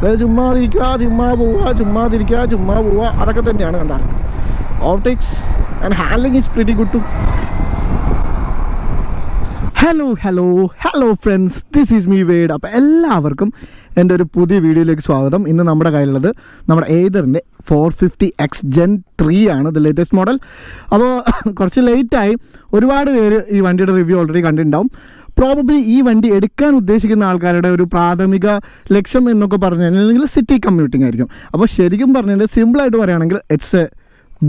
അതായത് ചുമ്മാതിരിക്കുക, ചുമ്മാ പോവുക, ചുമ്മാതിരിക്കുക, ചുമ്മാ പോവുക, അതൊക്കെ തന്നെയാണ്. കണ്ട optics and handling is pretty good too. Hello friends, this is me word. അപ്പോൾ എല്ലാവർക്കും എൻ്റെ ഒരു പുതിയ വീഡിയോയിലേക്ക് സ്വാഗതം. ഇന്ന് നമ്മുടെ കയ്യിലുള്ളത് നമ്മുടെ ഏതറിൻ്റെ 450X Gen 3 ആണ്, ദ ലേറ്റസ്റ്റ് മോഡൽ. അപ്പോൾ കുറച്ച് ലേറ്റായി. ഒരുപാട് പേര് ഈ വണ്ടിയുടെ റിവ്യൂ ഓൾറെഡി കണ്ടിട്ടുണ്ടാവും. പ്രോബബ്ലി ഈ വണ്ടി എടുക്കാൻ ഉദ്ദേശിക്കുന്ന ആൾക്കാരുടെ ഒരു പ്രാഥമിക ലക്ഷ്യം എന്നൊക്കെ പറഞ്ഞു കഴിഞ്ഞാൽ സിറ്റി കമ്മ്യൂട്ടിംഗ് ആയിരിക്കും. അപ്പോൾ ശരിക്കും പറഞ്ഞാൽ സിമ്പിളായിട്ട് പറയുകയാണെങ്കിൽ it's A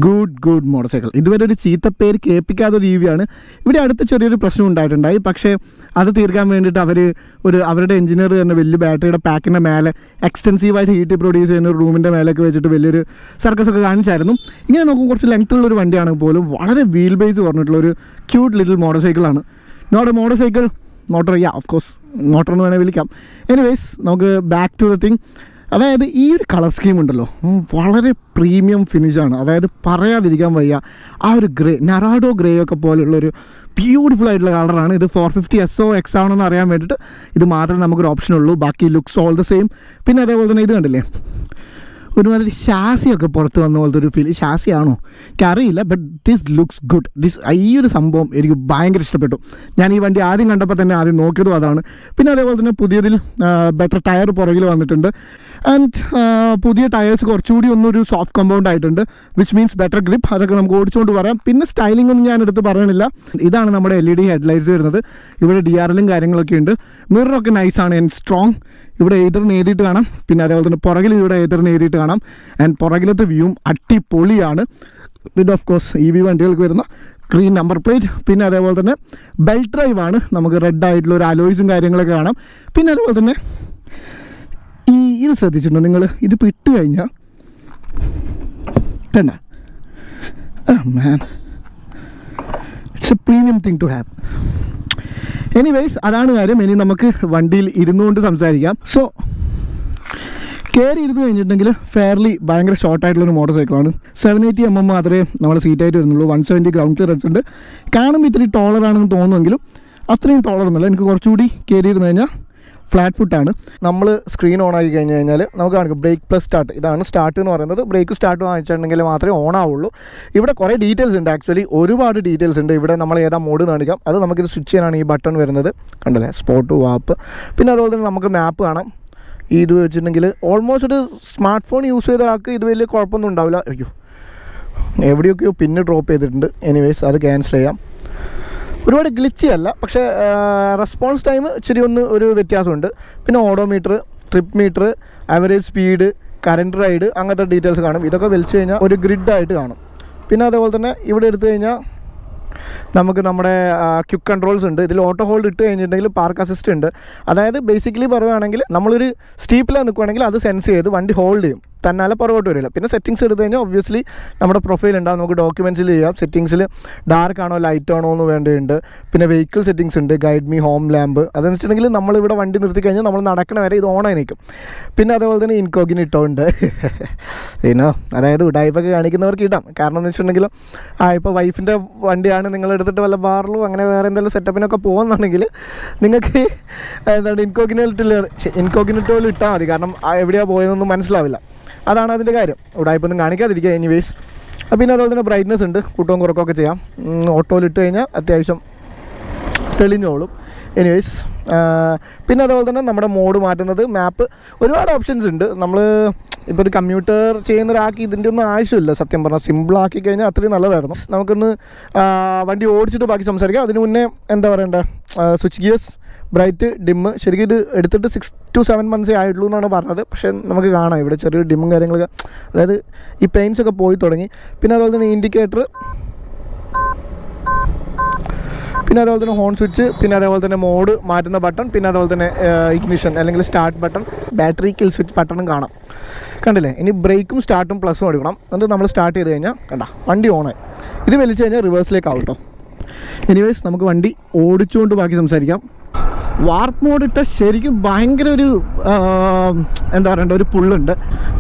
good motor cycle. ഇതുവരെ ഒരു ചീത്ത പേര് കേൾപ്പിക്കാത്ത ഒരു രീതിയാണ്. ഇവിടെ അടുത്ത് ചെറിയൊരു പ്രശ്നം ഉണ്ടായിട്ടുണ്ടായി. പക്ഷേ അത് തീർക്കാൻ വേണ്ടിയിട്ട് അവരുടെ എഞ്ചിനീയർ തന്നെ വലിയ ബാറ്ററിയുടെ പാക്കിൻ്റെ മേലെ എക്സ്റ്റെൻസീവായിട്ട് ഹീറ്റ് പ്രൊഡ്യൂസ് ചെയ്യുന്ന ഒരു റൂമിൻ്റെ മേലൊക്കെ വെച്ചിട്ട് വലിയൊരു സർക്കസ് ഒക്കെ കാണിച്ചായിരുന്നു. ഇങ്ങനെ നോക്കുമ്പോൾ കുറച്ച് ലെങ്ത്തുള്ളൊരു വണ്ടിയാണെങ്കിൽ പോലും വളരെ വീൽ ബേസ് പറഞ്ഞിട്ടുള്ളൊരു ക്യൂട്ട് ലിറ്റിൽ മോട്ടോർ സൈക്കിളാണ്. Not a motorcycle, of course motor എന്ന് വേണേൽ വിളിക്കാം. എനിവേസ്, നമുക്ക് ബാക്ക് ടു ദ തിങ്. അതായത് ഈ ഒരു കളർ സ്കീം ഉണ്ടല്ലോ, വളരെ പ്രീമിയം ഫിനിഷാണ്. അതായത് പറയാതിരിക്കാൻ വയ്യ. ആ ഒരു ഗ്രേ, നറാഡോ ഗ്രേ ഒക്കെ പോലെയുള്ളൊരു ബ്യൂട്ടിഫുൾ ആയിട്ടുള്ള കളറാണ്. ഇത് 450 SO X ആണെന്ന് അറിയാൻ വേണ്ടിയിട്ട് ഇത് മാത്രമേ നമുക്കൊരു ഓപ്ഷനുള്ളൂ. ബാക്കി ലുക്സ് ഓൾ ദ സെയിം. പിന്നെ അതേപോലെ തന്നെ ഇത് കണ്ടില്ലേ, ഒരുമാതിരി ഷാസിയൊക്കെ പുറത്ത് വന്ന പോലത്തെ ഒരു ഫീൽ. ഷാസിയാണോ എനിക്കറിയില്ല, ബട്ട് ദിസ് ലുക്സ് ഗുഡ്. ഈ ഒരു സംഭവം എനിക്ക് ഭയങ്കര ഇഷ്ടപ്പെട്ടു. ഞാൻ ഈ വണ്ടി ആദ്യം കണ്ടപ്പോൾ തന്നെ ആദ്യം നോക്കിയതും അതാണ്. പിന്നെ അതേപോലെ തന്നെ പുതിയതിൽ ബെറ്റർ ടയർ പുറകിൽ വന്നിട്ടുണ്ട്. ആൻഡ് പുതിയ ടയേഴ്സ് കുറച്ചുകൂടി ഒന്നൊരു സോഫ്റ്റ് കമ്പൗണ്ട് ആയിട്ടുണ്ട്, വിച്ച് മീൻസ് ബെറ്റർ ഗ്രിപ്പ്. അതൊക്കെ നമുക്ക് ഓടിച്ചുകൊണ്ട് പറയാം. പിന്നെ സ്റ്റൈലിംഗ് ഒന്നും ഞാൻ എടുത്ത് പറയണില്ല. ഇതാണ് നമ്മുടെ LED ഹെഡ്ലൈറ്റ്സ് വരുന്നത്. ഇവിടെ DRLും കാര്യങ്ങളൊക്കെ ഉണ്ട്. മിററൊക്കെ നൈസാണ് ആൻഡ് സ്ട്രോങ്. ഇവിടെ ഏതറിന് എഴുതിയിട്ട് കാണാം. പിന്നെ അതേപോലെ തന്നെ പുറകിൽ ഇവിടെ ഏതറിന് എഴുതിയിട്ട് കാണാം. ആൻഡ് പുറകിലത്തെ വ്യൂവും അടിപൊളിയാണ്. വിത്ത് ഓഫ് കോഴ്സ് EV വണ്ടികൾക്ക് വരുന്ന ഗ്രീൻ നമ്പർ പ്ലേറ്റ്. പിന്നെ അതേപോലെ തന്നെ ബെൽറ്റ് ഡ്രൈവ് ആണ്. നമുക്ക് റെഡ് ആയിട്ടുള്ള ഒരു അലോയ്സും കാര്യങ്ങളൊക്കെ കാണാം. പിന്നെ അതേപോലെ തന്നെ ഇത് ശ്രദ്ധിച്ചിട്ടുണ്ടോ നിങ്ങൾ? ഇതിപ്പോൾ ഇട്ട് കഴിഞ്ഞാൽ കണ്ട, man, it's a premium thing to have. Anyways, അതാണ് കാര്യം. ഇനി നമുക്ക് വണ്ടിയിൽ ഇരുന്നുകൊണ്ട് സംസാരിക്കാം. സോ കയറി ഇരുന്ന് കഴിഞ്ഞിട്ടുണ്ടെങ്കിൽ ഫെയർലി ഭയങ്കര ഷോർട്ടായിട്ടുള്ളൊരു മോട്ടോർ സൈക്കിളാണ്. 780 mm മാത്രമേ നമ്മുടെ സീറ്റായിട്ട് വരുന്നുള്ളൂ. 170 ഗ്രൗണ്ട് ക്ലിയറൻസ് ഉണ്ട്. കാണുമ്പോൾ ഇത്രയും ടോളറാണെന്ന് തോന്നുമെങ്കിലും അത്രയും ടോളറൊന്നുമില്ല. എനിക്ക് കുറച്ചുകൂടി കയറി ഇരുന്ന് കഴിഞ്ഞാൽ ഫ്ലാറ്റ് ഫുട്ടാണ്. നമ്മൾ സ്ക്രീൻ ഓൺ ആക്കി കഴിഞ്ഞ് കഴിഞ്ഞാൽ നമുക്ക് കാണിക്കും ബ്രേക്ക് പ്ലസ് സ്റ്റാർട്ട്. ഇതാണ് സ്റ്റാർട്ട് എന്ന് പറയുന്നത്. ബ്രേക്ക് സ്റ്റാർട്ട് വാങ്ങിച്ചിട്ടുണ്ടെങ്കിൽ മാത്രമേ ഓൺ ആവുള്ളൂ. ഇവിടെ കുറേ ഡീറ്റെയിൽസ് ഉണ്ട്. ആക്ച്വലി ഒരുപാട് ഡീറ്റെയിൽസ് ഉണ്ട്. ഇവിടെ നമ്മൾ ഏതാ മോഡ് കാണിക്കാം. അത് നമുക്കിത് സ്വിച്ച് ചെയ്യാനാണ് ഈ ബട്ടൺ വരുന്നത്. കണ്ടല്ലേ, സ്പോട്ട്, വാപ്പ്. പിന്നെ അതുപോലെ തന്നെ നമുക്ക് മാപ്പ് കാണാം. ഇത് വെച്ചിട്ടുണ്ടെങ്കിൽ ഓൾമോസ്റ്റ് ഒരു സ്മാർട്ട് ഫോൺ യൂസ് ചെയ്ത ആൾക്ക് ഇത് വലിയ കുഴപ്പമൊന്നും ഉണ്ടാവില്ല. അയ്യോ, എവിടെയൊക്കെയോ പിന്നെ ഡ്രോപ്പ് ചെയ്തിട്ടുണ്ട്. എനിവേസ്, അത് ക്യാൻസൽ ചെയ്യാം. ഒരുപാട് ഗ്ലിച്ചി അല്ല, പക്ഷേ റെസ്പോൺസ് ടൈം ഇച്ചിരി ഒരു വ്യത്യാസമുണ്ട്. പിന്നെ odometer, trip metre, average speed, current ride, അങ്ങനത്തെ ഡീറ്റെയിൽസ് കാണും. ഇതൊക്കെ വലിച്ചു കഴിഞ്ഞാൽ ഒരു ഗ്രിഡായിട്ട് കാണും. പിന്നെ അതേപോലെ തന്നെ ഇവിടെ എടുത്തു കഴിഞ്ഞാൽ നമുക്ക് നമ്മുടെ ക്വിക്ക് കൺട്രോൾസ് ഉണ്ട്. ഇതിൽ ഓട്ടോ ഹോൾഡ് ഇട്ട് കഴിഞ്ഞിട്ടുണ്ടെങ്കിൽ പാർക്ക് അസിസ്റ്റ് ഉണ്ട്. അതായത് ബേസിക്കലി പറയുകയാണെങ്കിൽ നമ്മളൊരു സ്റ്റീപ്പിലാണ് നിൽക്കുകയാണെങ്കിൽ അത് സെൻസ് ചെയ്ത് വണ്ടി ഹോൾഡ് ചെയ്യും, തന്നാലെ പുറകോട്ട് വരില്ല. പിന്നെ സെറ്റിങ്സ് എടുത്തു കഴിഞ്ഞാൽ ഒബ്വിയസ്ലി നമ്മുടെ പ്രൊഫൈൽ ഉണ്ടാകും. നമുക്ക് ഡോക്യുമെൻറ്റ്സിൽ ചെയ്യാം. സെറ്റിങ്സിൽ ഡാർക്ക് ആണോ ലൈറ്റ് ആണോ എന്ന് വേണ്ടിയുണ്ട്. പിന്നെ വെഹിക്കിൾ സെറ്റിങ്സ് ഉണ്ട്, ഗൈഡ് മീ, ഹോം ലാമ്പ്. അതെന്ന് വെച്ചിട്ടുണ്ടെങ്കിൽ നമ്മളിവിടെ വണ്ടി നിർത്തി കഴിഞ്ഞാൽ നമ്മൾ നടക്കണ വരെ ഇത് ഓണായി നിൽക്കും. പിന്നെ അതേപോലെ തന്നെ ഇൻകോഗ്നിറ്റോ ഉണ്ട്. ഇനോ, അതായത് ഉടായ്പൊക്കെ കാണിക്കുന്നവർക്ക് ഇടാം. കാരണം എന്ന് വെച്ചിട്ടുണ്ടെങ്കിൽ ഇപ്പോൾ വൈഫിൻ്റെ വണ്ടിയാണ് നിങ്ങൾ എടുത്തിട്ട് വല്ല ബാറിലോ അങ്ങനെ വേറെ എന്തെങ്കിലും സെറ്റപ്പിനൊക്കെ പോകുന്നുണ്ടെങ്കിൽ നിങ്ങൾക്ക് എന്താണ് ഇൻകോഗ്നിറ്റോയിൽ ഇട്ടാൽ മതി. കാരണം എവിടെയാണ് പോയതെന്നൊന്നും മനസ്സിലാവില്ല. അതാണ് അതിൻ്റെ കാര്യം. ഉടായ്പൊന്നും കാണിക്കാതിരിക്കുക. എനിവേസ്, പിന്നെ അതുപോലെ തന്നെ ബ്രൈറ്റ്നസ് ഉണ്ട്, കൂട്ടവും കുറക്കൊക്കെ ചെയ്യാം. ഓട്ടോയിലിട്ട് കഴിഞ്ഞാൽ അത്യാവശ്യം തെളിഞ്ഞോളും. എനിവേസ്, പിന്നെ അതുപോലെ തന്നെ നമ്മുടെ മോഡ് മാറ്റുന്നത്, മാപ്പ്, ഒരുപാട് ഓപ്ഷൻസ് ഉണ്ട്. നമ്മൾ ഇപ്പോൾ ഒരു കമ്പ്യൂട്ടർ ചെയ്യുന്ന ഒരാൾക്ക് ഇതിൻ്റെ ഒന്നും ആവശ്യമില്ല. സത്യം പറഞ്ഞാൽ സിമ്പിളാക്കി കഴിഞ്ഞാൽ അത്രയും നല്ലതായിരുന്നു. നമുക്കൊന്ന് വണ്ടി ഓടിച്ചിട്ട് ബാക്കി സംസാരിക്കാം. അതിന് മുന്നേ എന്താ പറയണ്ടേ, സ്വിച്ച് ഗിയേഴ്സ്, ബ്രൈറ്റ്, ഡിമ്മ്. ശരിക്കും ഇത് എടുത്തിട്ട് 6 to 7 months ആയിട്ടുള്ളൂ എന്നാണ് പറഞ്ഞത്. പക്ഷേ നമുക്ക് കാണാം ഇവിടെ ചെറിയൊരു ഡിമ്മും കാര്യങ്ങളൊക്കെ, അതായത് ഈ പെയിൻസ് ഒക്കെ പോയി തുടങ്ങി. പിന്നെ അതുപോലെ തന്നെ ഇൻഡിക്കേറ്റർ, പിന്നെ അതേപോലെ തന്നെ ഹോൺ സ്വിച്ച്, പിന്നെ അതേപോലെ തന്നെ മോഡ് മാറ്റുന്ന ബട്ടൺ, പിന്നെ അതേപോലെ തന്നെ ഇഗ്നിഷൻ അല്ലെങ്കിൽ start button, battery kill switch ബട്ടണും കാണാം. കണ്ടില്ലേ? ഇനി ബ്രേക്കും സ്റ്റാർട്ടും പ്ലസും എടുക്കണം. എന്നിട്ട് നമ്മൾ സ്റ്റാർട്ട് ചെയ്ത് കഴിഞ്ഞാൽ കണ്ട വണ്ടി ഓണായി. ഇത് വലിച്ചു കഴിഞ്ഞാൽ റിവേഴ്സിലേക്ക് ആവും കേട്ടോ. എനിവേസ്, നമുക്ക് വണ്ടി ഓടിച്ചുകൊണ്ട് ബാക്കി സംസാരിക്കാം. വാർപ്പ് മോഡ് ഇട്ട ശരിക്കും ഭയങ്കര ഒരു എന്താ പറയണ്ട ഒരു പുള്ളുണ്ട്.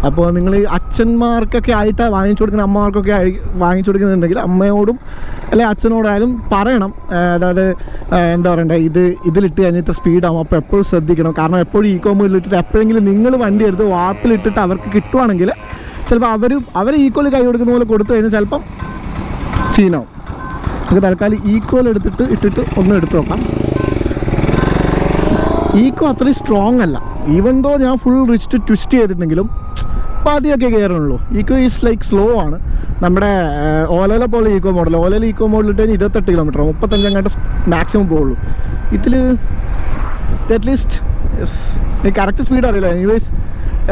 അപ്പോൾ നിങ്ങൾ അച്ഛന്മാർക്കൊക്കെ ആയിട്ട് വാങ്ങിച്ചു കൊടുക്കുന്ന അമ്മമാർക്കൊക്കെ വാങ്ങിച്ചു കൊടുക്കുന്നുണ്ടെങ്കിൽ അമ്മയോടും അല്ലെങ്കിൽ അച്ഛനോടായാലും പറയണം. അതായത് എന്താ പറയണ്ടേ, ഇതിലിട്ട് കഴിഞ്ഞിട്ട് സ്പീഡാകും. അപ്പോൾ എപ്പോഴും ശ്രദ്ധിക്കണം. കാരണം എപ്പോഴും ഈക്കോ മോഡിലിട്ടിട്ട് എപ്പോഴെങ്കിലും നിങ്ങൾ വണ്ടി എടുത്ത് വാർപ്പിലിട്ടിട്ട് അവർക്ക് കിട്ടുവാണെങ്കിൽ ചിലപ്പോൾ അവർ ഈക്കോയിൽ കൈ കൊടുക്കുന്ന പോലെ കൊടുത്തു കഴിഞ്ഞാൽ ചിലപ്പം സീനാവും. നമുക്ക് തൽക്കാലം ഈക്കോയിൽ ഇട്ടിട്ട് ഒന്ന് എടുത്ത് നോക്കാം. ഈക്കോ അത്രയും സ്ട്രോങ് അല്ല. ഈവൻ ദോ ഞാൻ ഫുൾ റിസ്റ്റ് ട്വിസ്റ്റ് ചെയ്തിട്ടുണ്ടെങ്കിലും പതിയൊക്കെ കയറുള്ളൂ. ഈക്കോ ഈസ് ലൈക്ക് സ്ലോ ആണ്. നമ്മുടെ ഓലയിലെ പോലെ ഈക്കോ മോഡലിട്ട് കഴിഞ്ഞാൽ 28 കിലോമീറ്റർ 35 അങ്ങോട്ട് മാക്സിമം പോകുള്ളൂ. ഇതിൽ അറ്റ്ലീസ്റ്റ് കറക്റ്റ് സ്പീഡ് അറിയില്ല. എനിവേസ്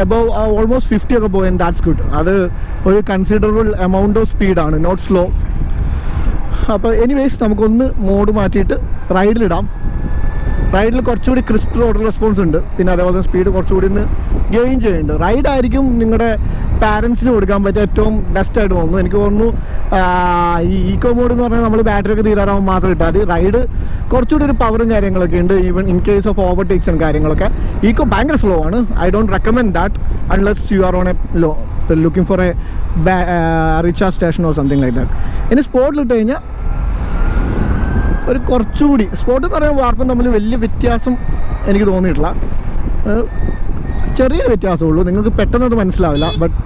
above almost 50 ഒക്കെ പോകും. That's good. അത് ഒരു കൺസിഡറബിൾ എമൗണ്ട് ഓഫ് സ്പീഡാണ്, നോട്ട് സ്ലോ. അപ്പോൾ എനിവേസ് നമുക്കൊന്ന് മോഡ് മാറ്റിയിട്ട് റൈഡിലിടാം. റൈഡിൽ കുറച്ചുകൂടി ക്രിസ്പ് റോഡ് റെസ്പോൺസ് ഉണ്ട്. പിന്നെ അതേപോലെ തന്നെ സ്പീഡ് കുറച്ചുകൂടി ഒന്ന് ഗെയിൻ ചെയ്യുന്നുണ്ട്. റൈഡായിരിക്കും നിങ്ങളുടെ പാരൻസിന് കൊടുക്കാൻ പറ്റിയ ഏറ്റവും ബെസ്റ്റായിട്ട് തോന്നുന്നു. എനിക്ക് തോന്നുന്നു ഈ ഈക്കോ മോഡ് എന്ന് പറഞ്ഞാൽ നമ്മൾ ബാറ്ററി ഒക്കെ തീരാറാകുമ്പോൾ മാത്രം ഇട്ടാൽ മതി. റൈഡ് കുറച്ചുകൂടി ഒരു പവറും കാര്യങ്ങളൊക്കെ ഉണ്ട്. ഈവൻ ഇൻ കേസ് ഓഫ് ഓവർടേക്സും കാര്യങ്ങളൊക്കെ. ഈക്കോ ഭയങ്കര സ്ലോ ആണ്. I don't recommend that unless you are on A looking for A recharge station or something like that. ഇനി സ്പോട്ടിലിട്ട് കഴിഞ്ഞാൽ ഒരു കുറച്ചുകൂടി സ്പോട്ട് എന്ന് പറയുമ്പോൾ വാർപ്പും തമ്മിൽ വലിയ വ്യത്യാസം എനിക്ക് തോന്നിയിട്ടില്ല. ചെറിയൊരു വ്യത്യാസമുള്ളൂ. നിങ്ങൾക്ക് പെട്ടെന്ന് അത് മനസ്സിലാവില്ല. But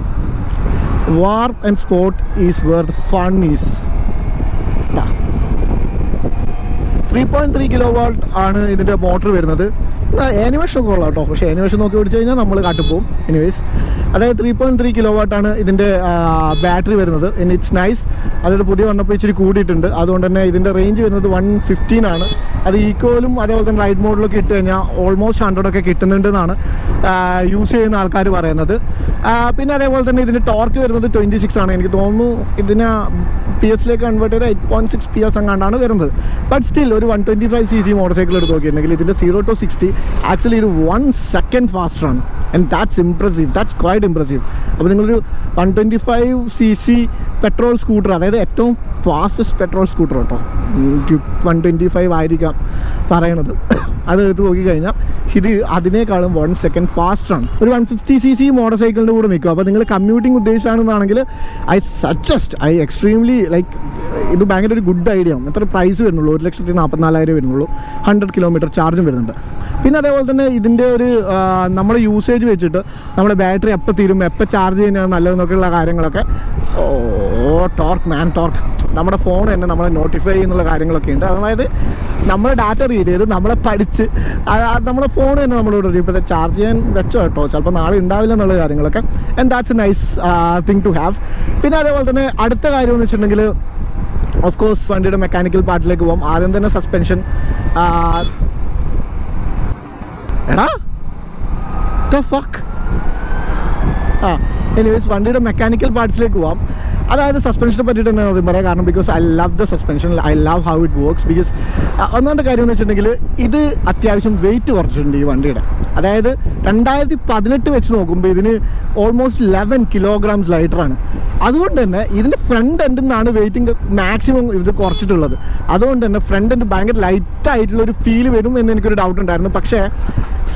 warp and spot is where the fun is. 3.3 kW ആണ് ഇതിൻ്റെ മോട്ടർ വരുന്നത്. ആനിമേഷൻ ഒക്കെ ഉള്ള കേട്ടോ. പക്ഷേ ആനിമേഷൻ നോക്കി പിടിച്ചു കഴിഞ്ഞാൽ നമ്മൾ കാട്ടിപ്പോവും. എനിവേസ് അതായത് 3.3 kW ആണ് ഇതിൻ്റെ ബാറ്ററി വരുന്നത്. In its nice. അതായത് പുതിയ വന്നപ്പോൾ ഇച്ചിരി കൂടിയിട്ടുണ്ട്. അതുകൊണ്ട് തന്നെ ഇതിൻ്റെ റേഞ്ച് വരുന്നത് 115 ആണ്. അത് ഈക്കോയിലും അതേപോലെ തന്നെ റൈഡ് മോഡിലൊക്കെ ഇട്ട് കഴിഞ്ഞാൽ ഓൾമോസ്റ്റ് 100 ഒക്കെ കിട്ടുന്നുണ്ടെന്നാണ് യൂസ് ചെയ്യുന്ന ആൾക്കാർ പറയുന്നത്. പിന്നെ അതേപോലെ തന്നെ ഇതിൻ്റെ ടോർക്ക് വരുന്നത് 26 ആണ്. എനിക്ക് തോന്നുന്നു ഇതിനെ PS കൺവേർട്ട് ചെയ്ത് 8.6 PS അങ്ങാണ്ടാണ് വരുന്നത്. ബട്ട് സ്റ്റിൽ ഒരു 125cc മോട്ടോർ സൈക്കിൾ എടുത്ത് നോക്കിയിട്ടുണ്ടെങ്കിൽ ഇതിൻ്റെ 0 to 60 ആക്ച്വലി ഇത് 1 second ഫാസ്റ്ററാണ്. And that's impressive. That's quite impressive. അപ്പോൾ നിങ്ങളൊരു 125cc പെട്രോൾ സ്കൂട്ടർ, അതായത് ഏറ്റവും ഫാസ്റ്റസ്റ്റ് പെട്രോൾ സ്കൂട്ടർ കേട്ടോ, 125 ആയിരിക്കാം പറയണത്, അത് എടുത്ത് നോക്കിക്കഴിഞ്ഞാൽ ഇത് അതിനേക്കാളും 1 second ഫാസ്റ്ററാണ്. ഒരു 150cc മോട്ടോർ സൈക്കിളിൻ്റെ കൂടെ നിൽക്കും. അപ്പോൾ നിങ്ങൾ കമ്മ്യൂട്ടിങ് ഉദ്ദേശിച്ചാണെന്നാണെങ്കിൽ ഐ എക്സ്ട്രീംലി ലൈക്ക് ഇത് ഭയങ്കര ഒരു ഗുഡ് ഐഡിയ ആണ്. എത്ര പ്രൈസ് വരുന്നുള്ളൂ? 1,44,000 വരുന്നുള്ളൂ. 100 കിലോമീറ്റർ ചാർജും വരുന്നുണ്ട്. പിന്നെ അതേപോലെ തന്നെ ഇതിൻ്റെ ഒരു നമ്മുടെ യൂസേജ് വെച്ചിട്ട് നമ്മുടെ ബാറ്ററി എപ്പോൾ തീരും, എപ്പോൾ ചാർജ് ചെയ്യുന്നതാണ് നല്ലതെന്നൊക്കെയുള്ള കാര്യങ്ങളൊക്കെ ടോർക്ക് മാൻ ടോർക്ക്. നമ്മുടെ ഫോൺ തന്നെ നമ്മളെ നോട്ടിഫൈ ചെയ്യുന്നുള്ള കാര്യങ്ങളൊക്കെ ഉണ്ട്. അതായത് നമ്മൾ ഡാറ്റ റീഡ് ചെയ്ത് നമ്മളെ പഠിച്ച് നമ്മുടെ ഫോൺ തന്നെ നമ്മളോട് ഇപ്പോഴത്തെ ചാർജ് ചെയ്യാൻ വെച്ചോ കേട്ടോ, ചിലപ്പോൾ നാളെ ഉണ്ടാവില്ല എന്നുള്ള കാര്യങ്ങളൊക്കെ. And that's a nice thing to have. പിന്നെ അതേപോലെ തന്നെ അടുത്ത കാര്യം എന്ന് വെച്ചിട്ടുണ്ടെങ്കിൽ ഓഫ് കോഴ്സ് വണ്ടിയുടെ മെക്കാനിക്കൽ പാർട്ടിലേക്ക് പോകാം. ആദ്യം തന്നെ സസ്പെൻഷൻ. എടാ ഫക്ക്. എനിവേസ് വണ്ടിയുടെ മെക്കാനിക്കൽ പാർട്സിലേക്ക് പോവാം. അതായത് സസ്പെൻഷനെ പറ്റിയിട്ട് തന്നെ ആദ്യം പറയാം. കാരണം because I love the suspension, I love how it works. Because ഒന്നാമത്തെ കാര്യം എന്ന് വെച്ചിട്ടുണ്ടെങ്കിൽ ഇത് അത്യാവശ്യം വെയിറ്റ് കുറച്ചിട്ടുണ്ട് ഈ വണ്ടിയുടെ. അതായത് 2018 വെച്ച് നോക്കുമ്പോൾ ഇതിന് ഓൾമോസ്റ്റ് 11 kilograms ലൈറ്ററാണ്. അതുകൊണ്ട് തന്നെ ഇതിൻ്റെ ഫ്രണ്ട് എൻഡിൽ നിന്നാണ് വെയിറ്റിംഗ് മാക്സിമം ഇത് കുറച്ചിട്ടുള്ളത്. അതുകൊണ്ട് തന്നെ ഫ്രണ്ട് എൻഡ് ഭയങ്കര ലൈറ്റായിട്ടുള്ളൊരു ഫീൽ വരും എന്ന് എനിക്കൊരു ഡൗട്ട് ഉണ്ടായിരുന്നു. പക്ഷേ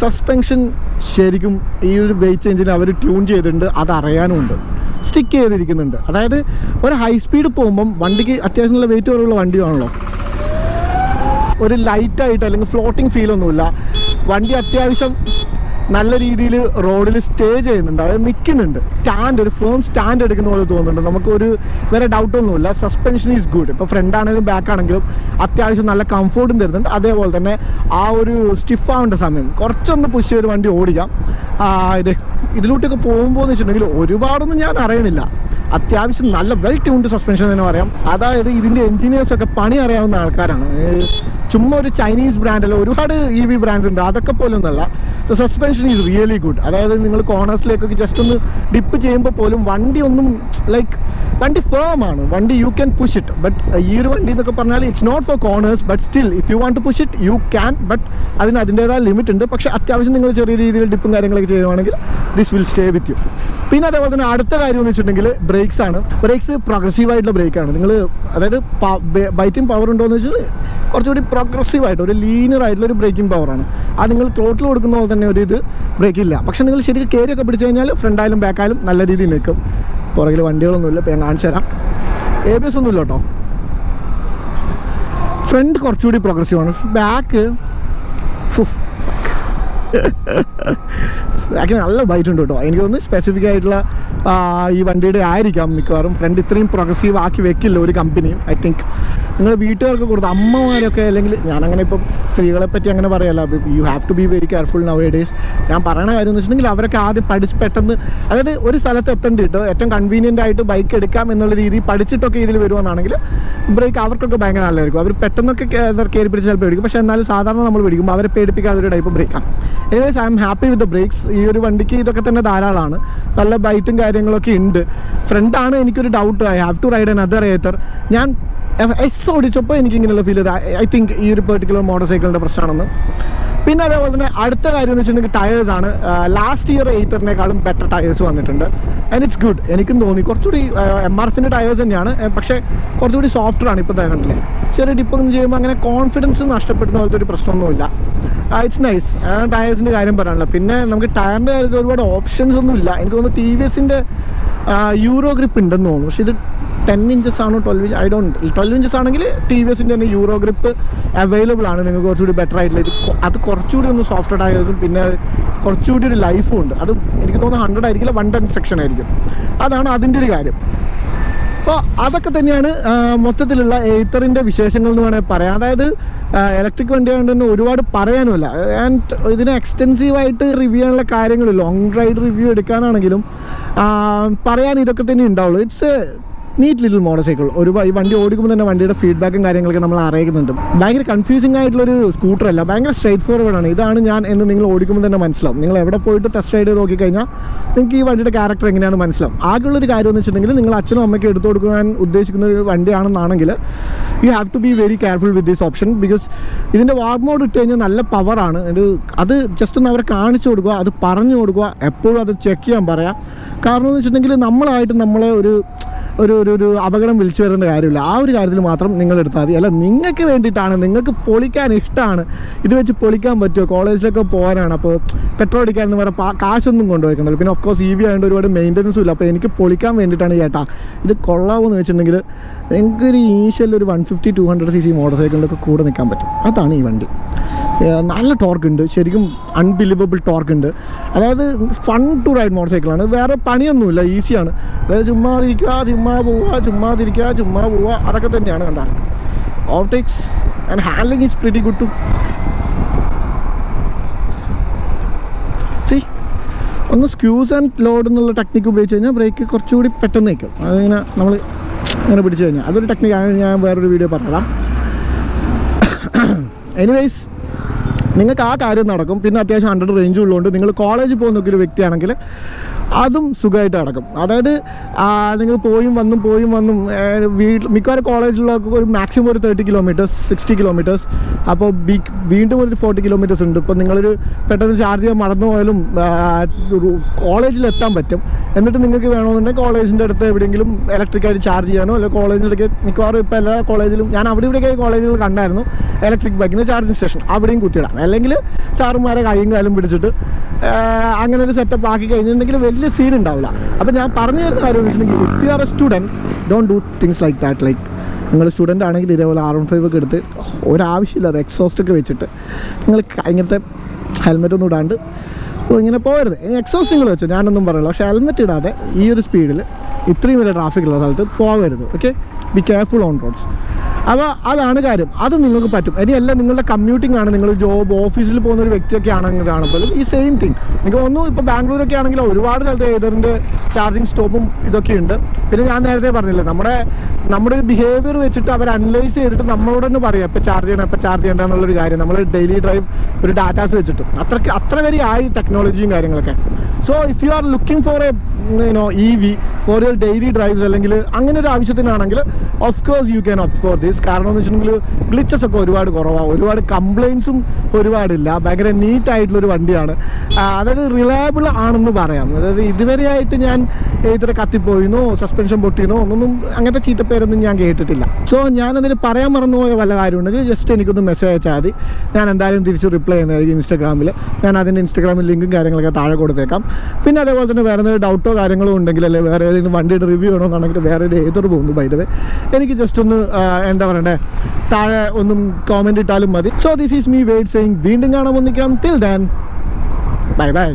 സസ്പെൻഷൻ ശരിക്കും ഈ ഒരു വെയിറ്റ് ചേഞ്ചിന് അവർ ട്യൂൺ ചെയ്തിട്ടുണ്ട്. അതറിയാനുമുണ്ട്, സ്റ്റിക്ക് ചെയ്തിരിക്കുന്നുണ്ട്. അതായത് ഒരു ഹൈ സ്പീഡ് പോകുമ്പം വണ്ടിക്ക് അത്യാവശ്യം നല്ല വെയിറ്റ് കുറവുള്ള വണ്ടിയാണല്ലോ, ഒരു ലൈറ്റായിട്ട് അല്ലെങ്കിൽ ഫ്ലോട്ടിങ് ഫീലൊന്നുമില്ല. വണ്ടി അത്യാവശ്യം നല്ല രീതിയിൽ റോഡിൽ സ്റ്റേ ചെയ്യുന്നുണ്ട്, അതായത് നിൽക്കുന്നുണ്ട്. ഒരു ഫേം സ്റ്റാൻഡ് എടുക്കുന്ന പോലെ തോന്നുന്നുണ്ട്. നമുക്കൊരു വേറെ ഡൗട്ടൊന്നുമില്ല. Suspension is good. ഇപ്പോൾ ഫ്രണ്ട് ആണെങ്കിലും ബാക്ക് ആണെങ്കിലും അത്യാവശ്യം നല്ല കംഫോർട്ടും തരുന്നുണ്ട്. അതേപോലെ തന്നെ ആ ഒരു സ്റ്റിഫാവേണ്ട സമയം കുറച്ചൊന്ന് പുഷ് ചെയ്ത് വണ്ടി ഓടിക്കാം. ഇതിലൂട്ടൊക്കെ പോകുമ്പോൾ എന്ന് വെച്ചിട്ടുണ്ടെങ്കിൽ ഒരുപാടൊന്നും ഞാൻ അറിയണില്ല. അത്യാവശ്യം നല്ല വെൽ ട്യൂൺഡ് സസ്പെൻഷൻ തന്നെ പറയാം. അതായത് ഇതിൻ്റെ എൻജിനീയേഴ്സൊക്കെ പണി അറിയാവുന്ന ആൾക്കാരാണ്. ചുമ്മാ ഒരു ചൈനീസ് ബ്രാൻഡല്ല, ഒരുപാട് EV ബ്രാൻഡ് ഉണ്ട്, അതൊക്കെ പോലും ഒന്നല്ല. So suspension is really good. അതായത് നിങ്ങൾ കോർണേഴ്സിലേക്കൊക്കെ ജസ്റ്റ് ഒന്ന് ഡിപ്പ് ചെയ്യുമ്പോൾ പോലും വണ്ടി ഒന്നും ലൈക്ക് വണ്ടി ഫേം ആണ്. വണ്ടി you can push it. But ഈ ഒരു വണ്ടി എന്നൊക്കെ പറഞ്ഞാൽ it's not for corners. But still if you want to push it you can. But അതിന് അതിൻ്റേതായ ലിമിറ്റ് ഉണ്ട്. പക്ഷേ അത്യാവശ്യം നിങ്ങൾ ചെറിയ രീതിയിൽ ഡിപ്പും കാര്യങ്ങളൊക്കെ ചെയ്യുവാണെങ്കിൽ this will stay with you. പിന്നെ അതേപോലെ തന്നെ അടുത്ത കാര്യം എന്ന് വെച്ചിട്ടുണ്ടെങ്കിൽ ബ്രേക്സ് ആണ്. ബ്രേക്സ് പ്രോഗ്രസീവ് ആയിട്ടുള്ള ബ്രേക്കാണ്. നിങ്ങൾ അതായത് ബൈറ്റിംഗ് പവർ ഉണ്ടോയെന്ന് വെച്ചാൽ കുറച്ചുകൂടി പ്രോഗ്രസീവായിട്ട് ഒരു ലീനിയർ ആയിട്ടുള്ള ഒരു ബ്രേക്കിംഗ് പവറാണ്. അത് നിങ്ങൾ ത്രോട്ടിൽ കൊടുക്കുന്ന പോലെ തന്നെ ഒരു ഇത് ബ്രേക്കില്ല. പക്ഷേ നിങ്ങൾ ശരിക്കും കയറിയൊക്കെ പിടിച്ചു കഴിഞ്ഞാൽ ഫ്രണ്ടായാലും ബാക്കായാലും നല്ല രീതിയിൽ നിൽക്കും. പുറകിൽ വണ്ടികളൊന്നുമില്ല, ഇപ്പോൾ ഞാൻ കാണിച്ചു തരാം. ABS ഒന്നുമില്ല കേട്ടോ. ഫ്രണ്ട് കുറച്ചുകൂടി പ്രോഗ്രസീവാണ്. ബാക്ക് ബാക്കിന് നല്ല ബൈറ്റ് ഉണ്ട് കേട്ടോ. എനിക്ക് തോന്നുന്നു സ്പെസിഫിക് ആയിട്ടുള്ള ഈ വണ്ടിയുടെ ആയിരിക്കാം മിക്കവാറും. ഫ്രണ്ട് ഇത്രയും പ്രോഗ്രസീവ് ആക്കി വെക്കില്ല ഒരു കമ്പനിയും. ഐ തിങ്ക് നിങ്ങൾ വീട്ടുകാർക്ക് കൊടുത്ത അമ്മമാരൊക്കെ, അല്ലെങ്കിൽ ഞാനങ്ങനെ ഇപ്പം സ്ത്രീകളെ പറ്റി അങ്ങനെ പറയല്ല. You have to be very careful nowadays. ഞാൻ പറയണ കാര്യം എന്ന് വെച്ചിട്ടുണ്ടെങ്കിൽ അവരൊക്കെ ആദ്യം പഠിച്ച് പെട്ടെന്ന്, അതായത് ഒരു സ്ഥലത്ത് എത്തേണ്ടിട്ട് ഏറ്റവും കൺവീനിയൻ്റ് ആയിട്ട് ബൈക്ക് എടുക്കാം എന്നുള്ള രീതിയിൽ പഠിച്ചിട്ടൊക്കെ ഇതിൽ വരുവാണെങ്കിൽ ബ്രേക്ക് അവർക്കൊക്കെ ഭയങ്കര നല്ലതായിരിക്കും. അവർ പെട്ടെന്നൊക്കെ കയറി പിടിച്ച് ചിലപ്പോൾ പേടിക്കും. പക്ഷേ എന്നാലും സാധാരണ നമ്മൾ പേടിക്കുമ്പോൾ അവരെ പേടിപ്പിക്കാതെ ഒരു ടൈപ്പ് ബ്രേക്കാണ്. Anyways I'm happy with the brakes. ഈ ഒരു വണ്ടിക്ക് ഇതൊക്കെ തന്നെ ധാരാളമാണ്. നല്ല ബൈറ്റും കാര്യങ്ങളൊക്കെ ഉണ്ട്. ഫ്രണ്ടാണ് എനിക്കൊരു doubt. I have to ride another Ather. ഞാൻ എസ് ഓടിച്ചപ്പോൾ എനിക്ക് ഇങ്ങനെയുള്ള ഫീൽ ചെയ്ത് ഐ തിങ്ക് ഈ ഒരു പെർട്ടിക്കുലർ മോട്ടോർ സൈക്കിളിൻ്റെ പ്രശ്നമാണെന്ന്. പിന്നെ അതേപോലെ തന്നെ അടുത്ത കാര്യം എന്ന് വെച്ചിട്ടുണ്ടെങ്കിൽ ടയേഴ്സാണ്. ലാസ്റ്റ് ഇയർ ഏത്തറിനേക്കാളും ബെറ്റർ ടയേഴ്സ് വന്നിട്ടുണ്ട്. And it's good. എനിക്കും തോന്നി കുറച്ചുകൂടി MRFിൻ്റെ ടയേഴ്സ് തന്നെയാണ്, പക്ഷേ കുറച്ചുകൂടി സോഫ്റ്ററാണ്. ഇപ്പോൾ കണ്ടില്ലേ, ചെറിയ ടിപ്പൊന്നും ചെയ്യുമ്പോൾ അങ്ങനെ കോൺഫിഡൻസ് നഷ്ടപ്പെടുന്ന പോലത്തെ ഒരു പ്രശ്നമൊന്നുമില്ല. It's nice. ടയേഴ്സിൻ്റെ കാര്യം പറയാനുള്ള. പിന്നെ നമുക്ക് ടയറിൻ്റെ കാര്യത്തിൽ ഒരുപാട് ഓപ്ഷൻസ് ഒന്നും ഇല്ല. എനിക്ക് തോന്നുന്നു TVSൻ്റെ യൂറോ ഗ്രിപ്പ് ഉണ്ടെന്ന് തോന്നുന്നു. പക്ഷേ ഇത് 10 inches ആണോ 12 inch, ഐ ഡോണ്ട്. 12 inches ആണെങ്കിൽ TVSൻ്റെ തന്നെ യൂറോ ഗ്രിപ്പ് അവൈലബിൾ ആണ്. നിങ്ങൾക്ക് കുറച്ചുകൂടി ബെറ്റർ ആയിട്ടുള്ള ഇത്. അത് കുറച്ചുകൂടി ഒന്ന് സോഫ്റ്റ് ടയേഴ്സും പിന്നെ കുറച്ചുകൂടി ഒരു ലൈഫും ഉണ്ട്. അത് എനിക്ക് തോന്നുന്നു 100 ആയിരിക്കില്ല, 110 സെക്ഷൻ ആയിരിക്കും. അതാണ് അതിൻ്റെ ഒരു കാര്യം. അപ്പോൾ അതൊക്കെ തന്നെയാണ് മൊത്തത്തിലുള്ള ഏത്തറിൻ്റെ വിശേഷങ്ങൾ എന്ന് വേണമെങ്കിൽ പറയാം. അതായത് ഇലക്ട്രിക് വണ്ടി ആയതുകൊണ്ട് തന്നെ ഒരുപാട് പറയാനുമില്ല. ആൻഡ് ഇതിനെ എക്സ്റ്റെൻസീവായിട്ട് റിവ്യൂ ചെയ്യാനുള്ള കാര്യങ്ങൾ, ലോങ് റൈഡ് റിവ്യൂ എടുക്കാനാണെങ്കിലും പറയാൻ ഇതൊക്കെ തന്നെ ഉണ്ടാവുള്ളൂ. It's neat little motorcycle. ഈ വണ്ടി ഓടിക്കുമ്പോൾ തന്നെ വണ്ടിയുടെ ഫീഡ്ബാക്കും കാര്യങ്ങളൊക്കെ നമ്മൾ അറിയിക്കുന്നുണ്ട്. ഭയങ്കര കൺഫ്യൂസിംഗ് ആയിട്ടുള്ളൊരു സ്കൂട്ടറല്ല, ഭയങ്കര സ്ട്രേറ്റ് ഫോർവേഡാണ്. ഇതാണ് ഞാൻ എന്ന് നിങ്ങൾ ഓടിക്കുമ്പോൾ തന്നെ മനസ്സിലാവും. നിങ്ങൾ എവിടെ പോയിട്ട് ടെസ്റ്റ് റൈഡ് നോക്കിക്കഴിഞ്ഞാൽ നിങ്ങൾക്ക് ഈ വണ്ടിയുടെ ക്യാരക്ടർ എങ്ങനെയാണ് മനസ്സിലാവും. ആകെയുള്ളൊരു കാര്യം എന്ന് വെച്ചിട്ടുണ്ടെങ്കിൽ നിങ്ങൾ അച്ഛനും അമ്മയ്ക്ക് എടുത്തു കൊടുക്കാൻ ഉദ്ദേശിക്കുന്ന ഒരു വണ്ടിയാണെന്നാണെങ്കിൽ you have to be very careful with this option. Because ഇതിൻ്റെ വാർം മോഡ് ഇട്ട് കഴിഞ്ഞാൽ നല്ല പവറാണ്. അത് ജസ്റ്റ് ഒന്ന് അവരെ കാണിച്ചു കൊടുക്കുക, അത് പറഞ്ഞു കൊടുക്കുക, എപ്പോഴും അത് ചെക്ക് ചെയ്യാൻ പറയാം. കാരണം എന്ന് വെച്ചിട്ടുണ്ടെങ്കിൽ നമ്മളായിട്ട് നമ്മളെ ഒരു അപകടം വിളിച്ചു വരേണ്ട കാര്യമില്ല. ആ ഒരു കാര്യത്തിൽ മാത്രം നിങ്ങൾ എടുത്താൽ മതി. അല്ല, നിങ്ങൾക്ക് വേണ്ടിയിട്ടാണ്, നിങ്ങൾക്ക് പൊളിക്കാൻ ഇഷ്ടമാണ്, ഇത് വെച്ച് പൊളിക്കാൻ പറ്റുമോ, കോളേജിലൊക്കെ പോകാനാണ്, അപ്പോൾ പെട്രോൾ അടിക്കാൻ എന്ന് പറഞ്ഞാൽ കാശൊന്നും കൊണ്ടുപോയിക്കണ്ടല്ലോ. പിന്നെ ഓഫ് കോഴ്സ് EV ആയതുകൊണ്ട് ഒരുപാട് മെയിൻ്റനൻസും ഇല്ല. അപ്പോൾ എനിക്ക് പൊളിക്കാൻ വേണ്ടിയിട്ടാണ് ചേട്ടാ ഇത് കൊള്ളാമെന്ന് വെച്ചിട്ടുണ്ടെങ്കിൽ എനിക്കൊരു ഇനീഷ്യൽ ഒരു 150-200 cc മോട്ടോർ സൈക്കിളിലൊക്കെ കൂടെ നിൽക്കാൻ പറ്റും. അതാണ് ഈ വണ്ടി. നല്ല ടോർക്ക് ഉണ്ട്, ശരിക്കും അൺബിലീവബിൾ ടോർക്ക് ഉണ്ട്. അതായത് ഫൺ ടു റൈഡ് മോട്ടോർ സൈക്കിളാണ്. വേറെ പണിയൊന്നുമില്ല, ഈസിയാണ്. അതായത് ചുമ്മാ ഇരിക്കുക, ചുമ്മാ പോവുക, ചുമ്മാതിരിക്കുക, ചുമ്മാ പോവുക, അതൊക്കെ തന്നെയാണ്. കണ്ട overtakes and handling is pretty good to see. ഒന്ന് സ്ക്യൂസ് ആൻഡ് ലോഡ് എന്നുള്ള ടെക്നിക്ക് ഉപയോഗിച്ച് കഴിഞ്ഞാൽ ബ്രേക്ക് കുറച്ചുകൂടി പെട്ടെന്ന് നിൽക്കും. അതിങ്ങനെ നമ്മൾ ഇങ്ങനെ പിടിച്ചു കഴിഞ്ഞാൽ അതൊരു ടെക്നിക്കാണ്. ഞാൻ വേറൊരു വീഡിയോ പറഞ്ഞതാണ്. എനിവേയ്സ്, നിങ്ങൾക്ക് ആ കാര്യം നടക്കും. പിന്നെ അത്യാവശ്യം 100 റേഞ്ച് ഉള്ളതുകൊണ്ട് നിങ്ങൾ കോളേജിൽ പോകുന്ന ഒരു വ്യക്തിയാണെങ്കിൽ അതും സുഖമായിട്ട് നടക്കും. അതായത് നിങ്ങൾ പോയും വന്നും മിക്കവാറും കോളേജിലൊക്കെ ഒരു മാക്സിമം ഒരു 30 kilometers 60 kilometers. അപ്പോൾ വീണ്ടും ഒരു 40 kilometers ഉണ്ട്. ഇപ്പോൾ നിങ്ങളൊരു പെട്ടെന്ന് ചാർജ് ചെയ്യാൻ മറന്നു പോയാലും കോളേജിലെത്താൻ പറ്റും. എന്നിട്ട് നിങ്ങൾക്ക് വേണമെന്നുണ്ടെങ്കിൽ കോളേജിൻ്റെ അടുത്ത് എവിടെയെങ്കിലും ഇലക്ട്രിക്കായിട്ട് ചാർജ് ചെയ്യാനോ, അല്ലെങ്കിൽ കോളേജിൻ്റെ ഇടയ്ക്ക് മിക്കവാറും ഇപ്പോൾ എല്ലാ കോളേജിലും ഞാൻ ഇവിടെയൊക്കെ കോളേജുകൾ കണ്ടായിരുന്നു ഇലക്ട്രിക് ബൈക്കിന് ചാർജിങ് സ്റ്റേഷൻ, അവിടെയും കുത്തിയിടാം. അല്ലെങ്കിൽ സാറുമാരെ കൈയും കാലും പിടിച്ചിട്ട് അങ്ങനെ ഒരു സെറ്റപ്പ് ആക്കി കഴിഞ്ഞിട്ടുണ്ടെങ്കിൽ വലിയ സീൻ ഉണ്ടാവില്ല. അപ്പോൾ ഞാൻ പറഞ്ഞു തരുന്ന കാര്യം എന്ന് വെച്ചിട്ടുണ്ടെങ്കിൽ if you R A student don't do things like that. Like നിങ്ങൾ സ്റ്റുഡൻ്റ് ആണെങ്കിൽ ഇതേപോലെ R15 ഒക്കെ എടുത്ത് ഒരാവശ്യമില്ലാതെ എക്സോസ്റ്റൊക്കെ വെച്ചിട്ട് നിങ്ങൾ ഇങ്ങനത്തെ ഹെൽമെറ്റൊന്നും ഇടാണ്ട് ഇങ്ങനെ പോകരുത്. എക്സോസ്റ്റ് നിങ്ങൾ വെച്ചോ, ഞാനൊന്നും പറയില്ല. പക്ഷേ ഹെൽമെറ്റ് ഇടാതെ ഈ ഒരു സ്പീഡിൽ ഇത്രയും വലിയ ട്രാഫിക്കുള്ള സ്ഥലത്ത് പോകരുത്. Okay, be careful on roads. അപ്പോൾ അതാണ് കാര്യം. അത് നിങ്ങൾക്ക് പറ്റും. ഇനിയല്ല നിങ്ങളുടെ കമ്മ്യൂട്ടിംഗ് ആണ്, നിങ്ങൾ ജോബ് ഓഫീസിൽ പോകുന്ന ഒരു വ്യക്തിയൊക്കെ ആണെങ്കിലാണ് പോലും ഈ സെയിം തിങ്. എനിക്ക് തോന്നുന്നു ഇപ്പോൾ ബാംഗ്ലൂരൊക്കെ ആണെങ്കിൽ ഒരുപാട് സ്ഥലത്ത് ഏതറിൻ്റെ ചാർജിങ് സ്റ്റോപ്പും ഇതൊക്കെ ഉണ്ട്. പിന്നെ ഞാൻ നേരത്തെ പറഞ്ഞില്ലേ, നമ്മുടെ ഒരു ബിഹേവിയർ വെച്ചിട്ട് അവർ അനലൈസ് ചെയ്തിട്ട് നമ്മളോട് തന്നെ പറയാം എപ്പോൾ ചാർജ് ചെയ്യണം എന്നുള്ളൊരു കാര്യം. നമ്മൾ ഡെയിലി ഡ്രൈവ് ഒരു ഡാറ്റാസ് വെച്ചിട്ട് അത്ര വരെ ആയി ടെക്നോളജിയും കാര്യങ്ങളൊക്കെ. So if you are looking for a EV for your daily drives അല്ലെങ്കിൽ അങ്ങനെ ഒരു ആവശ്യത്തിനാണെങ്കിൽ of course you can opt for this. കാരണം എന്ന് വെച്ചിട്ടുണ്ടെങ്കിൽ ഗ്ലിച്ചസ് ഒക്കെ ഒരുപാട് കുറവാണ്, ഒരുപാട് കംപ്ലയിൻസും ഒരുപാടില്ല, ഭയങ്കര നീറ്റായിട്ടുള്ളൊരു വണ്ടിയാണ്. അതായത് റിലയബിൾ ആണെന്ന് പറയാം. അതായത് ഇതുവരെയായിട്ട് ഞാൻ ഇത്ര കത്തിപ്പോയിന്നോ സസ്പെൻഷൻ പൊട്ടിയെന്നോ ഒന്നും അങ്ങനത്തെ ചീത്തപ്പേരൊന്നും ഞാൻ കേട്ടിട്ടില്ല. സോ ഞാനതിൽ പറയാൻ മറന്നുപോയ വല്ല കാര്യമുണ്ടെങ്കിൽ ജസ്റ്റ് എനിക്കൊന്ന് മെസ്സേജ് അയച്ചാൽ മതി. ഞാൻ എന്തായാലും തിരിച്ച് റിപ്ലൈ ചെയ്യുന്നതായിരിക്കും ഇൻസ്റ്റാഗ്രാമിൽ. ഞാൻ അതിൻ്റെ ഇൻസ്റ്റാഗ്രാമിൽ ലിങ്കും കാര്യങ്ങളൊക്കെ താഴെ കൊടുത്തേക്കാം. പിന്നെ അതേപോലെ തന്നെ വേറെ എന്തെങ്കിലും ഡൗട്ടോ കാര്യങ്ങളോ ഉണ്ടെങ്കിൽ, അല്ലെങ്കിൽ വേറെ ഏതെങ്കിലും വണ്ടിയുടെ റിവ്യൂ ചെയ്യണമെന്നാണെങ്കിൽ വേറെ ഒരു ഏതൊരു പോകുന്നു ബൈ എനിക്ക് ജസ്റ്റ് ഒന്ന് എന്താ പറയണ്ടേ താഴെ ഒന്നും കോമെൻറ്റ് ഇട്ടാലും മതി. So this is me wait saying. വീണ്ടും കാണാൻ ഒന്നിക്കാം. Till then bye by.